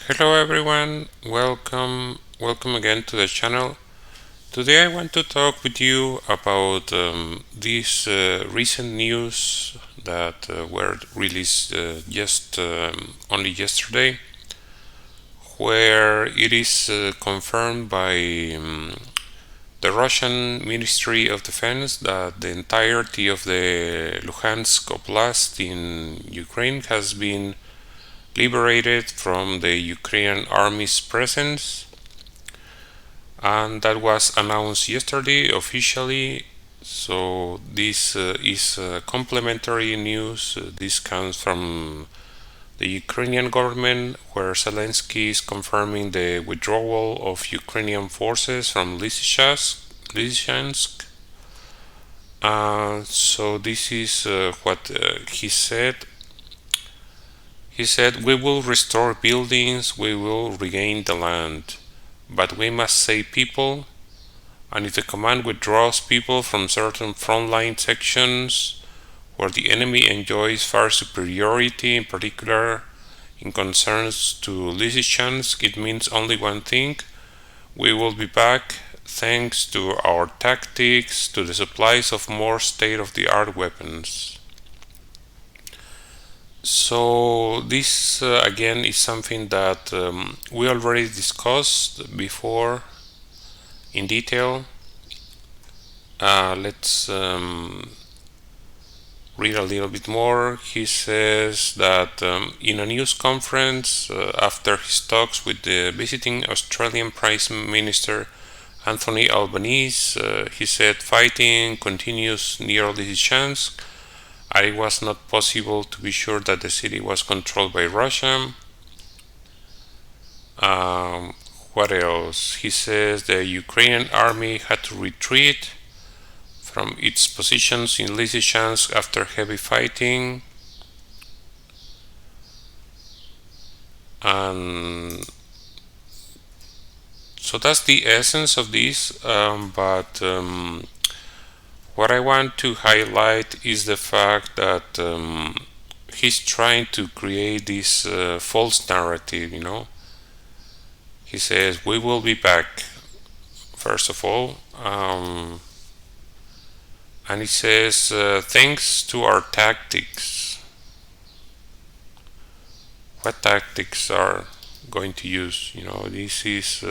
Hello everyone, welcome again to the channel. Today I want to talk with you about these recent news that were released just only yesterday, where it is confirmed by the Russian Ministry of Defense that the entirety of the Luhansk Oblast in Ukraine has been liberated from the Ukrainian army's presence, and that was announced yesterday officially. So this is complementary news. This comes from the Ukrainian government, where Zelensky is confirming the withdrawal of Ukrainian forces from Lysychansk. So this is what he said. He said, "We will restore buildings, we will regain the land, but we must save people, and if the command withdraws people from certain frontline sections where the enemy enjoys far superiority, in particular in concerns to Lysychansk, it means only one thing: we will be back thanks to our tactics, to the supplies of more state-of-the-art weapons." So this again is something that we already discussed before in detail. Let's read a little bit more. He says that in a news conference after his talks with the visiting Australian Prime Minister Anthony Albanese, he said fighting continues near Lysychansk. It was not possible to be sure that the city was controlled by Russia. What else? He says the Ukrainian army had to retreat from its positions in Lysychansk after heavy fighting. And so that's the essence of this, but what I want to highlight is the fact that he's trying to create this false narrative, He says, we will be back, first of all. And he says, thanks to our tactics. What tactics are going to use? This is,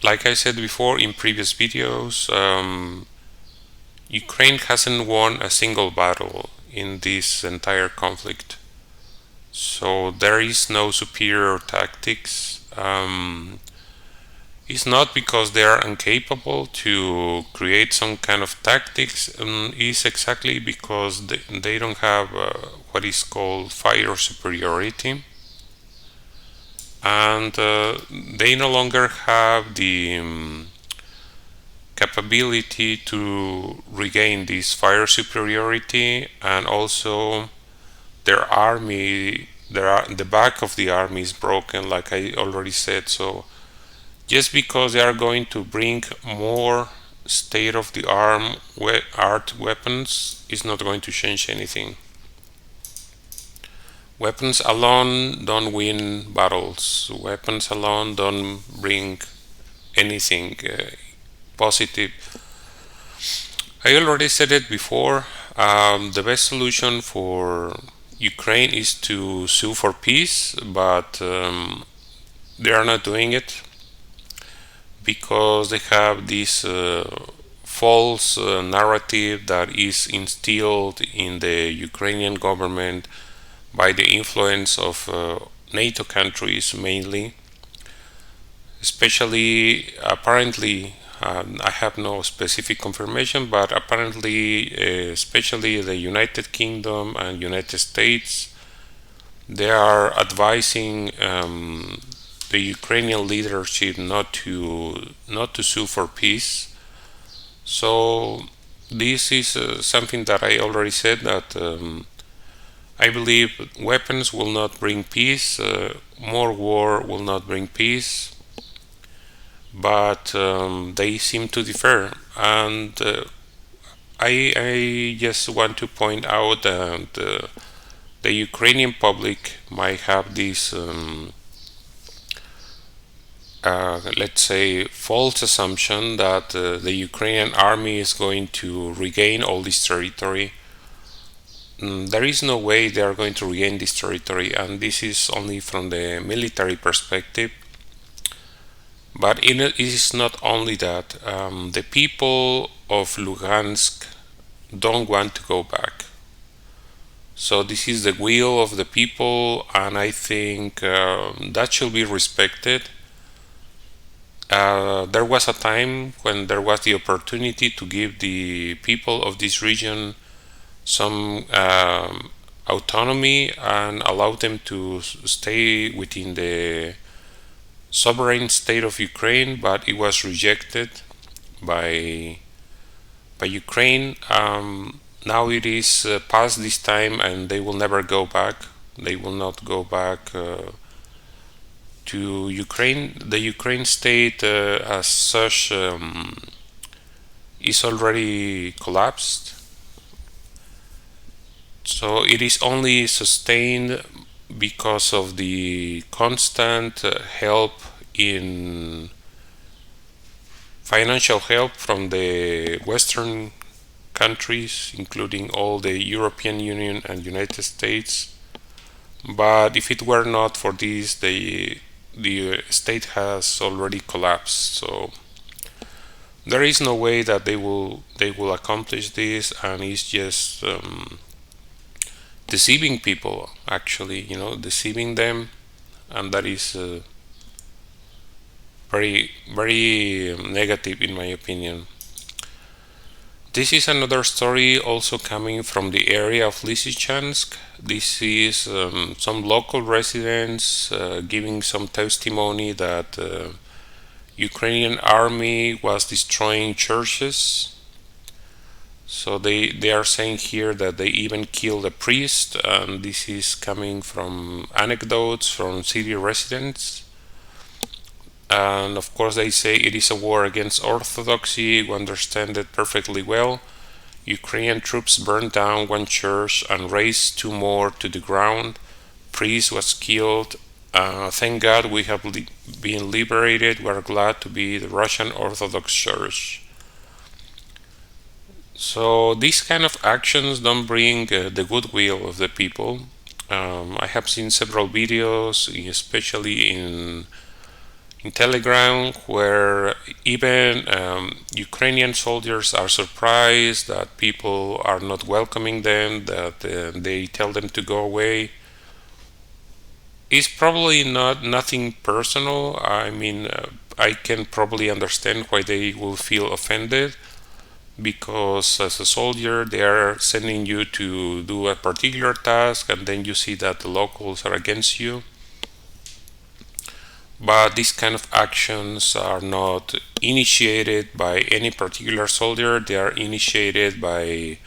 like I said before in previous videos, Ukraine hasn't won a single battle in this entire conflict. So there is no superior tactics. It's not because they are incapable to create some kind of tactics. It's exactly because they don't have what is called fire superiority. And they no longer have the capability to regain this fire superiority, and also their army, the back of the army is broken, like I already said. So just because they are going to bring more state-of-the-art weapons is not going to change anything. Weapons alone don't win battles. Weapons alone don't bring anything positive. I already said it before. The best solution for Ukraine is to sue for peace, but they are not doing it because they have this false narrative that is instilled in the Ukrainian government by the influence of NATO countries mainly, especially apparently, I have no specific confirmation, but apparently especially the United Kingdom and United States, they are advising the Ukrainian leadership not to sue for peace. So this is something that I already said, that I believe weapons will not bring peace, more war will not bring peace, but they seem to differ. And I just want to point out that the Ukrainian public might have this, let's say, false assumption that the Ukrainian army is going to regain all this territory. There is no way they are going to regain this territory, and this is only from the military perspective. But it is not only that. The people of Luhansk don't want to go back. So this is the will of the people, and I think that should be respected. There was a time when there was the opportunity to give the people of this region some autonomy and allow them to stay within the sovereign state of Ukraine, but it was rejected by Ukraine. Now it is past this time, and they will never go back. They will not go back to Ukraine. The Ukraine state, as such, is already collapsed. So it is only sustained because of the constant help in financial help from the Western countries, including all the European Union and United States. But if it were not for this, the state has already collapsed. So there is no way that they will accomplish this, and it's just deceiving people, actually, deceiving them, and that is very, very negative in my opinion. This is another story also coming from the area of Lysychansk. This is some local residents giving some testimony that Ukrainian army was destroying churches. So they are saying here that they even killed a priest, and this is coming from anecdotes from city residents. And of course they say it is a war against orthodoxy. We understand it perfectly well. Ukrainian troops burned down one church and razed two more to the ground. Priest was killed. Thank God we have been liberated. We are glad to be the Russian Orthodox Church. So these kind of actions don't bring the goodwill of the people. I have seen several videos, especially in Telegram, where even Ukrainian soldiers are surprised that people are not welcoming them, that they tell them to go away. It's probably nothing personal. I mean, I can probably understand why they will feel offended, because as a soldier they are sending you to do a particular task, and then you see that the locals are against you. But these kind of actions are not initiated by any particular soldier. They are initiated by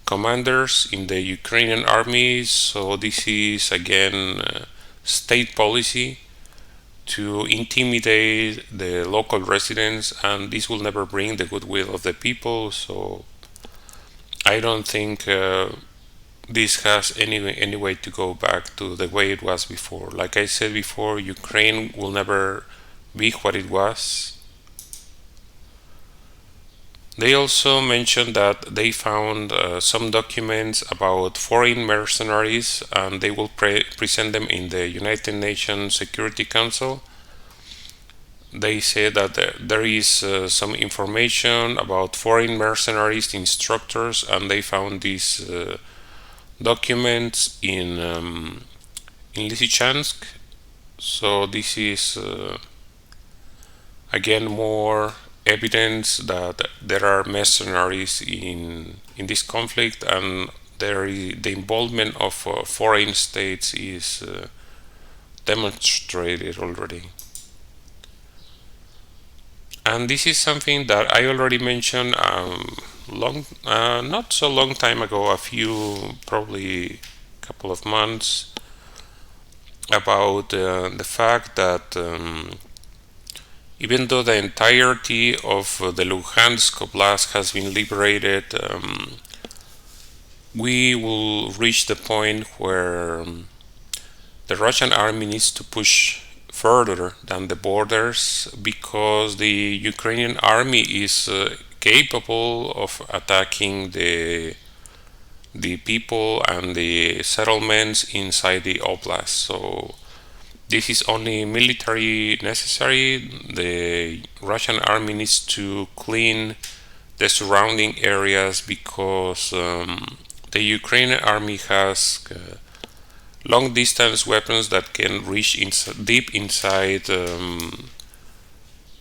commanders in the Ukrainian army. So this is again state policy to intimidate the local residents, and this will never bring the goodwill of the people. So I don't think this has any way to go back to the way it was before. Like I said before, Ukraine will never be what it was. They also mentioned that they found some documents about foreign mercenaries, and they will present them in the United Nations Security Council. They say that there is some information about foreign mercenaries instructors, and they found these documents in Lysychansk. So this is again more evidence that there are mercenaries in this conflict, and the involvement of foreign states is demonstrated already. And this is something that I already mentioned not so long time ago, probably couple of months, about the fact that even though the entirety of the Luhansk Oblast has been liberated, we will reach the point where the Russian army needs to push further than the borders, because the Ukrainian army is capable of attacking the people and the settlements inside the Oblast. So this is only military necessary. The Russian army needs to clean the surrounding areas, because the Ukrainian army has long distance weapons that can reach deep inside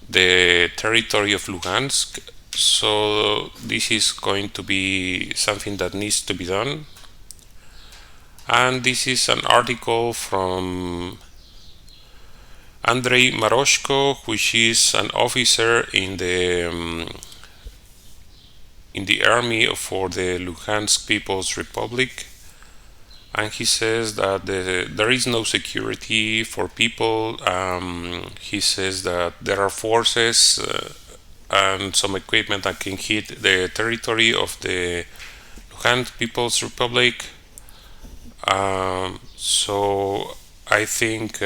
the territory of Luhansk. So this is going to be something that needs to be done. And this is an article from Andrei Maroshko, which is an officer in the army for the Luhansk People's Republic, and he says that there is no security for people. He says that there are forces and some equipment that can hit the territory of the Luhansk People's Republic. So I think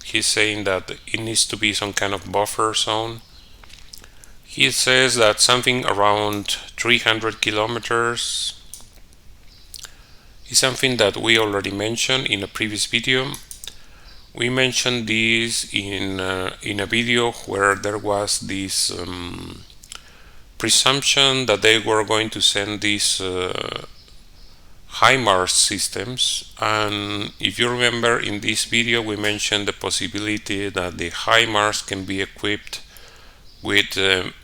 he's saying that it needs to be some kind of buffer zone. He says that something around 300 kilometers is something that we already mentioned in a previous video. We mentioned this in a video where there was this presumption that they were going to send these HIMARS systems, and if you remember, in this video we mentioned the possibility that the HIMARS can be equipped with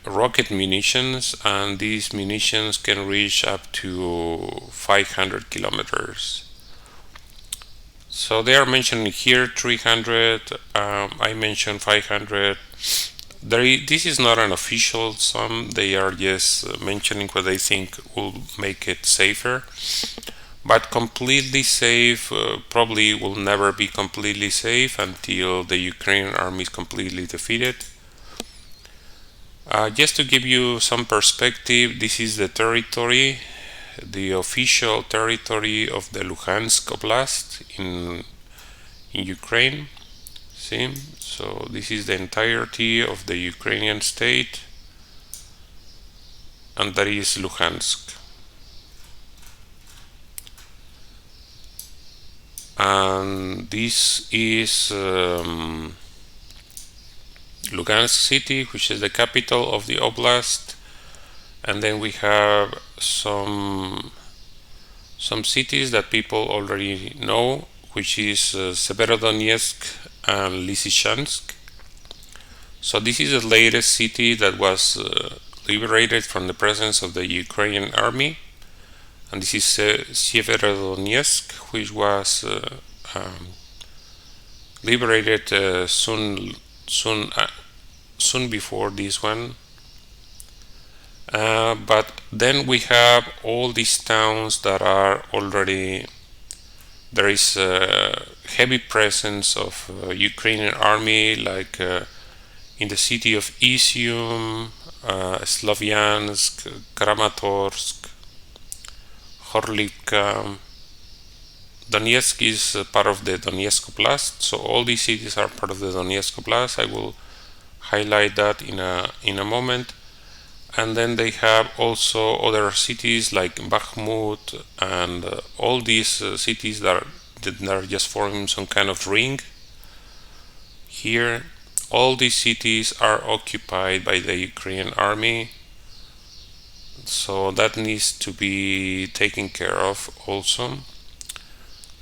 rocket munitions, and these munitions can reach up to 500 kilometers. So they are mentioning here 300, I mentioned 500. This is not an official sum, they are just mentioning what they think will make it safer. But completely safe probably will never be completely safe until the Ukrainian army is completely defeated. Just to give you some perspective, this is the territory, the official territory of the Luhansk Oblast in Ukraine. See? So this is the entirety of the Ukrainian state, and that is Luhansk. And this is Luhansk city, which is the capital of the oblast, and then we have some cities that people already know, which is Severodonetsk and Lysychansk. So this is the latest city that was liberated from the presence of the Ukrainian army, and this is Severodonetsk, which was liberated soon before this one. But then we have all these towns that are already, there is a heavy presence of Ukrainian army, like in the city of Izium, Slavyansk, Kramatorsk, Horlivka. Donetsk is part of the Donetsk Oblast, so all these cities are part of the Donetsk Oblast. I will highlight that in a moment. And then they have also other cities like Bakhmut and all these cities that are just forming some kind of ring. Here, all these cities are occupied by the Ukrainian army, so that needs to be taken care of also.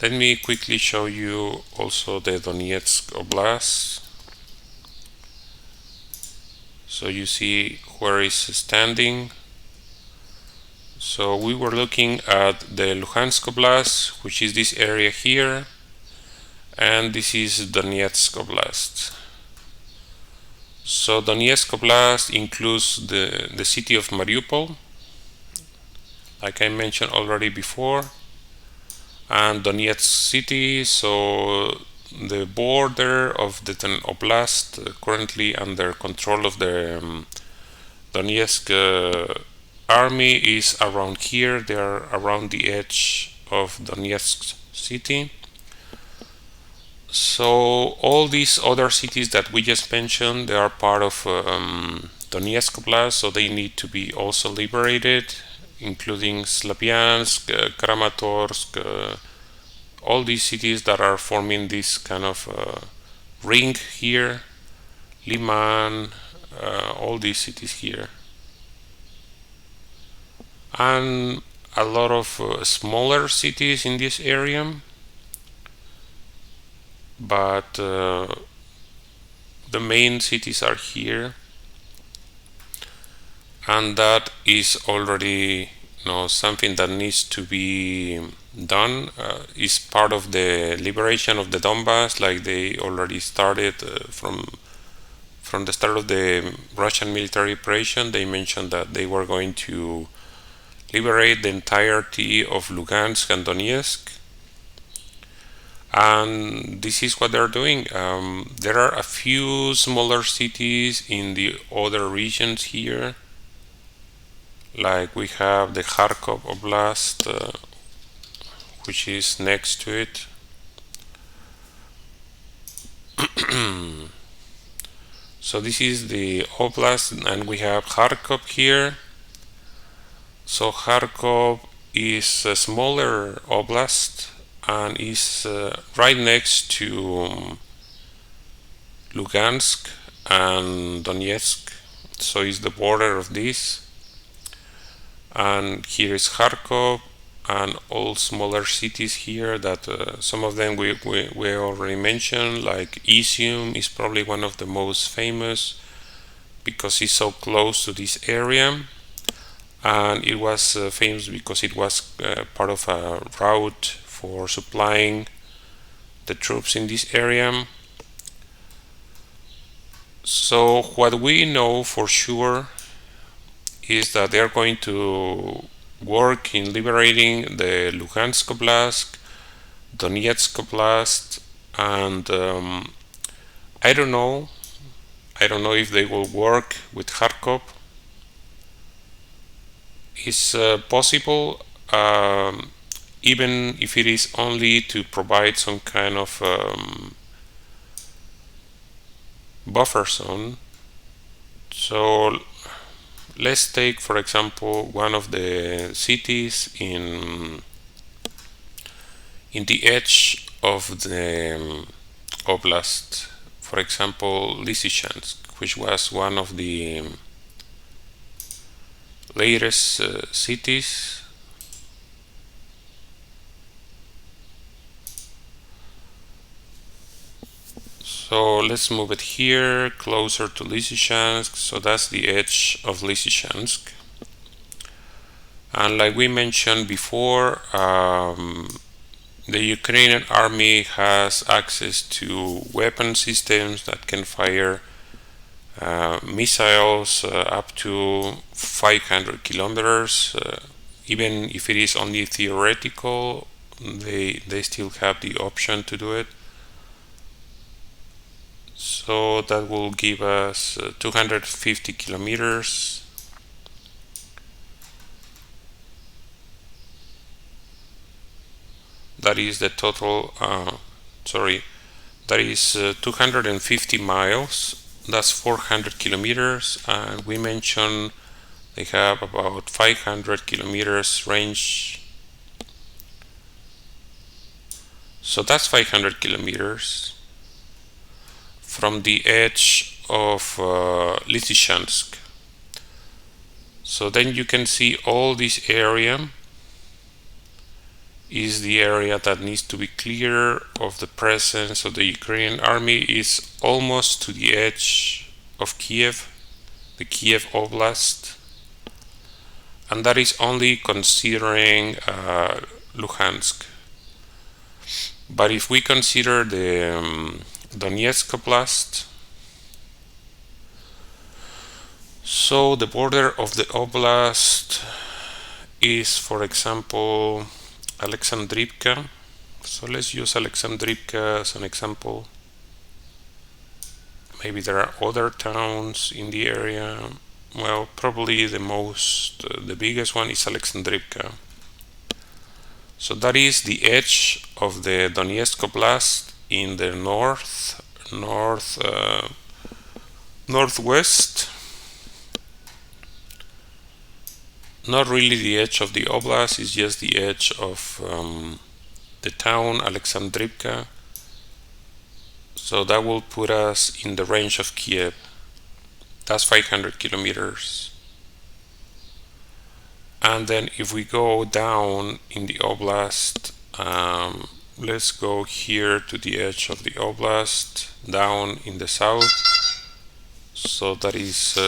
Let me quickly show you also the Donetsk Oblast. So you see where it's standing. So we were looking at the Luhansk Oblast, which is this area here, and this is Donetsk Oblast. So Donetsk Oblast includes the city of Mariupol, like I mentioned already before, and Donetsk city. So the border of the Oblast, currently under control of the Donetsk army is around here. They are around the edge of Donetsk city. So all these other cities that we just mentioned, they are part of Donetsk Oblast, so they need to be also liberated, including Slavyansk, Kramatorsk, all these cities that are forming this kind of ring here, Liman, all these cities here, and a lot of smaller cities in this area, but the main cities are here, and that is already something that needs to be done. Is part of the liberation of the Donbass, like they already started from the start of the Russian military operation. They mentioned that they were going to liberate the entirety of Luhansk and Donetsk, and this is what they're doing. There are a few smaller cities in the other regions here, like we have the Kharkov Oblast, which is next to it. So this is the Oblast, and we have Kharkov here. So Kharkov is a smaller oblast and is right next to Lugansk and Donetsk. So it's the border of this. And here is Kharkov and all smaller cities here that some of them we already mentioned, like Izium is probably one of the most famous because it's so close to this area, and it was famous because it was part of a route for supplying the troops in this area. So what we know for sure is that they are going to work in liberating the Luhansk Oblast, Donetsk Oblast, and I don't know if they will work with Kharkov. It's possible, even if it is only to provide some kind of buffer zone. So let's take, for example, one of the cities in the edge of the oblast, for example, Lysychansk, which was one of the latest cities. So let's move it here, closer to Lysychansk. So that's the edge of Lysychansk. And like we mentioned before, the Ukrainian army has access to weapon systems that can fire missiles up to 500 kilometers. Even if it is only theoretical, they still have the option to do it. So that will give us 250 kilometers. That is the total, that is 250 miles. That's 400 kilometers. And we mentioned they have about 500 kilometers range. So that's 500 kilometers from the edge of Lysychansk. So then you can see all this area is the area that needs to be clear of the presence of the Ukrainian army. Is almost to the edge of Kiev, the Kiev Oblast, and that is only considering Luhansk. But if we consider the Donetsk Oblast, so the border of the oblast is, for example, Alexandrivka. So let's use Alexandrivka as an example. Maybe there are other towns in the area, well, probably the biggest one is Alexandrivka. So that is the edge of the Donetsk Oblast in the northwest. Not really the edge of the oblast, it's just the edge of the town Alexandrivka. So that will put us in the range of Kiev. That's 500 kilometers. And then if we go down in the oblast, let's go here to the edge of the oblast, down in the south. So that is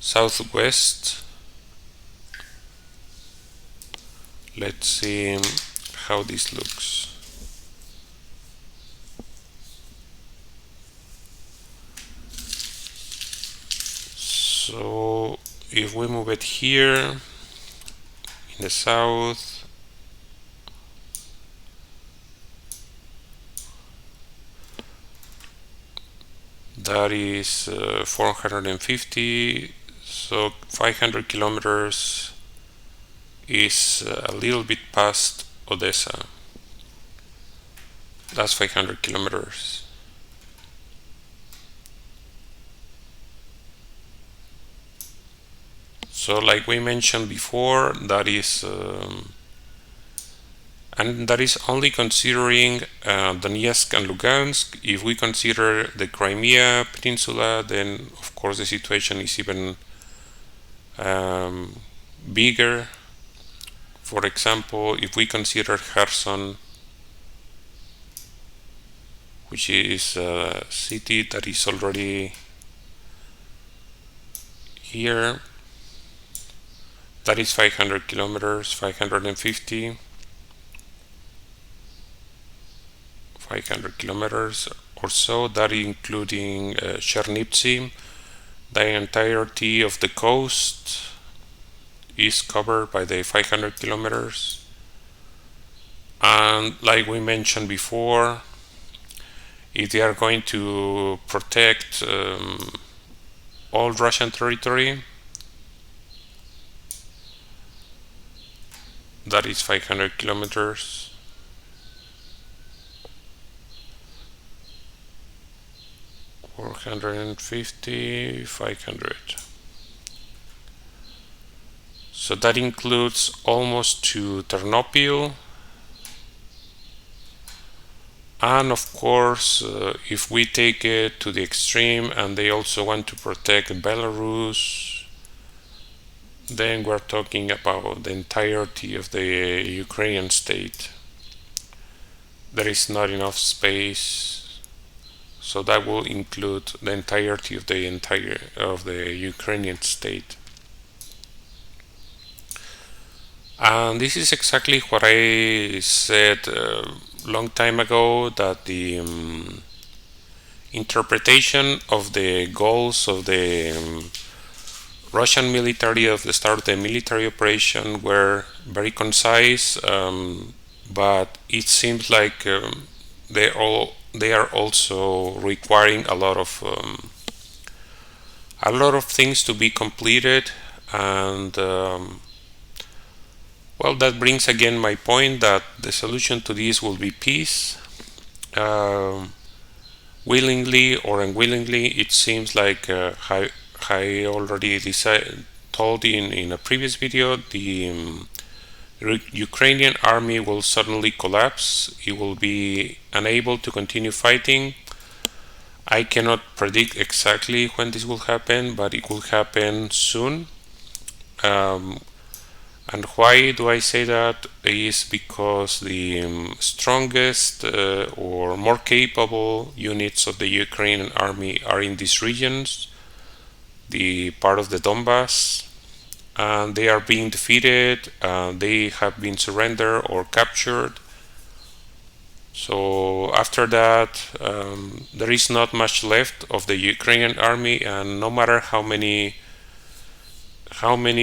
southwest. Let's see how this looks. So if we move it here in the south, that is 450, so 500 kilometers is a little bit past Odessa. That's 500 kilometers. So like we mentioned before, that is and that is only considering Donetsk and Luhansk. If we consider the Crimea Peninsula, then of course the situation is even bigger. For example, if we consider Kherson, which is a city that is already here, that is 500 kilometers, 550. 500 kilometers or so, that including Chernivtsi. The entirety of the coast is covered by the 500 kilometers. And like we mentioned before, if they are going to protect all Russian territory, that is 500 kilometers. 450, 500. So that includes almost to Ternopil. And of course, if we take it to the extreme and they also want to protect Belarus, then we're talking about the entirety of the Ukrainian state. There is not enough space. So that will include the entirety of the Ukrainian state. And this is exactly what I said a long time ago, that the interpretation of the goals of the Russian military of the start of the military operation were very concise, but it seems like they are also requiring a lot of things to be completed, and well, that brings again my point that the solution to this will be peace. Willingly or unwillingly, it seems like I already told in a previous video, the Ukrainian army will suddenly collapse. It will be unable to continue fighting. I cannot predict exactly when this will happen, but it will happen soon. And why do I say that? Is because the strongest or more capable units of the Ukrainian army are in these regions, the part of the Donbass, and they are being defeated, they have been surrendered or captured. So after that, there is not much left of the Ukrainian army, and no matter how many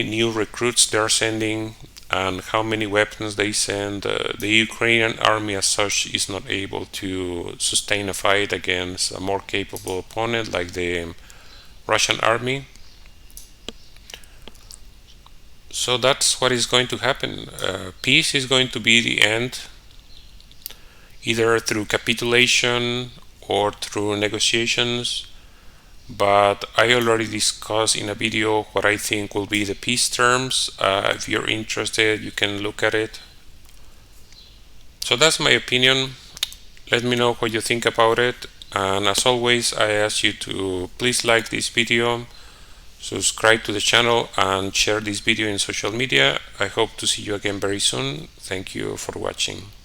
new recruits they are sending and how many weapons they send, the Ukrainian army as such is not able to sustain a fight against a more capable opponent like the Russian army. So that's what is going to happen. Peace is going to be the end, either through capitulation or through negotiations. But I already discussed in a video what I think will be the peace terms. If you're interested, you can look at it. So that's my opinion. Let me know what you think about it. And as always, I ask you to please like this video, subscribe to the channel, and share this video in social media. I hope to see you again very soon. Thank you for watching.